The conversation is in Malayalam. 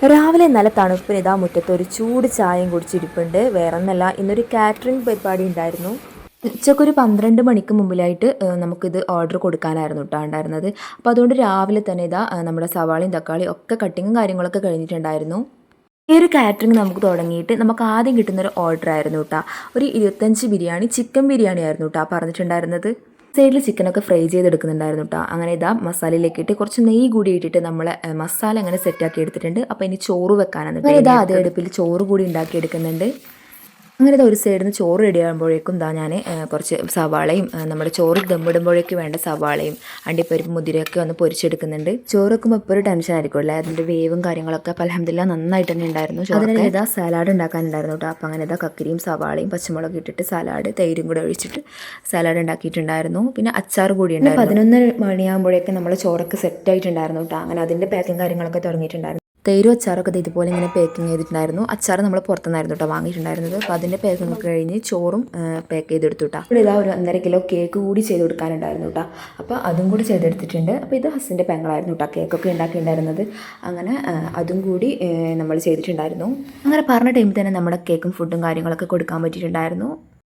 രാവിലെ നല്ല തണുപ്പിന് ഇതാ മുറ്റത്ത് ഒരു ചൂട് ചായയും കുടിച്ചിരിപ്പുണ്ട്. വേറെ ഒന്നല്ല, ഇന്നൊരു കാറ്ററിംഗ് പരിപാടി ഉണ്ടായിരുന്നു. ഉച്ചക്കൊരു 12 മണിക്ക് മുമ്പിലായിട്ട് നമുക്കിത് ഓർഡർ കൊടുക്കാനായിരുന്നു കേട്ടോ ഉണ്ടായിരുന്നത്. അപ്പോൾ അതുകൊണ്ട് രാവിലെ തന്നെ ഇതാ നമ്മുടെ സവാളയും തക്കാളിയും ഒക്കെ കട്ടിങ്ങും കാര്യങ്ങളൊക്കെ കഴിഞ്ഞിട്ടുണ്ടായിരുന്നു. ഈ ഒരു കാറ്ററിംഗ് നമുക്ക് തുടങ്ങിയിട്ട് നമുക്ക് ആദ്യം കിട്ടുന്നൊരു ഓർഡർ ആയിരുന്നു കേട്ടോ. ഒരു 25 ബിരിയാണി, ചിക്കൻ ബിരിയാണി ആയിരുന്നു കേട്ടോ പറഞ്ഞിട്ടുണ്ടായിരുന്നത്. സൈഡിൽ ചിക്കനൊക്കെ ഫ്രൈ ചെയ്തെടുക്കുന്നുണ്ടായിരുന്നു കേട്ടോ. അങ്ങനെ ഇതാ മസാലയിലേക്ക് ഇട്ട് കുറച്ച് നെയ്യ് കൂടി ഇട്ടിട്ട് നമ്മൾ മസാല അങ്ങനെ സെറ്റാക്കി എടുത്തിട്ടുണ്ട്. അപ്പോൾ ഇനി ചോറ് വെക്കാനാണ്. ഇതാ അതേ അടുപ്പിൽ ചോറ് കൂടി ഉണ്ടാക്കി എടുക്കുന്നുണ്ട്. അങ്ങനെ ഇതാ ഒരു സൈഡിൽ നിന്ന് ചോറ് റെഡി ആകുമ്പോഴേക്കും ഇതാ ഞാൻ കുറച്ച് സവാളയും നമ്മുടെ ചോറ് ദമ്മിടുമ്പോഴേക്ക് വേണ്ട സവാളയും അണ്ടിപ്പരിപ്പ് മുതിരയൊക്കെ ഒന്ന് പൊരിച്ചെടുക്കുന്നുണ്ട്. ചോറ് വെക്കുമ്പോൾ ഇപ്പോൾ ഒരു ടെൻഷൻ ആയിരിക്കുമല്ലേ, അതിൻ്റെ വേവും കാര്യങ്ങളൊക്കെ. അപ്പോൾ അൽഹംദുലില്ലാ നന്നായിട്ട് തന്നെ ഉണ്ടായിരുന്നു. അതിന് ഇതാ സലാഡ് ഉണ്ടാക്കാനുണ്ടായിരുന്നു കേട്ടോ. അപ്പോൾ അങ്ങനെ ഇതാ കക്കിരിയും സവാളയും പച്ചമുളക് ഇട്ടിട്ട് സലാഡ് തൈരും കൂടെ ഒഴിച്ചിട്ട് സലാഡ് ഉണ്ടാക്കിയിട്ടുണ്ടായിരുന്നു. പിന്നെ അച്ചാർ കൂടി ഉണ്ടായിരുന്നു. 11 മണിയാകുമ്പോഴേക്കും നമ്മൾ ചോറൊക്കെ സെറ്റ് ആയിട്ടുണ്ടായിരുന്നു കേട്ടോ. അങ്ങനെ അതിൻ്റെ പാക്കിങ് കാര്യങ്ങളൊക്കെ തുടങ്ങിയിട്ടുണ്ടായിരുന്നു. തൈരും അച്ചാറൊക്കെ ഇതുപോലെ ഇങ്ങനെ പാക്കിങ് ചെയ്തിട്ടുണ്ടായിരുന്നു. അച്ചാർ നമ്മൾ പുറത്തുനിന്നായിരുന്നു കേട്ടോ വാങ്ങിയിട്ടുണ്ടായിരുന്നത്. അപ്പോൾ അതിൻ്റെ പാക്കിംഗ് ഒക്കെ കഴിഞ്ഞ് ചോറും പാക്ക് ചെയ്തെടുത്തു കേട്ടോ. ഇവിടെ ഇതാ ഒരു 1.5 കിലോ കേക്ക് കൂടി ചെയ്ത് കൊടുക്കാനുണ്ടായിരുന്നു കേട്ടോ. അപ്പോൾ അതും കൂടി ചെയ്തെടുത്തിട്ടുണ്ട്. അപ്പോൾ ഇത് ഹസ്സിൻ്റെ പെങ്ങളായിരുന്നു കേട്ടോ കേക്കൊക്കെ ഉണ്ടാക്കിയിട്ടുണ്ടായിരുന്നത്. അങ്ങനെ അതും കൂടി നമ്മൾ ചെയ്തിട്ടുണ്ടായിരുന്നു. അങ്ങനെ പറഞ്ഞ ടൈമിൽ തന്നെ നമ്മുടെ കേക്കും ഫുഡും കാര്യങ്ങളൊക്കെ കൊടുക്കാൻ പറ്റിയിട്ടുണ്ടായിരുന്നു.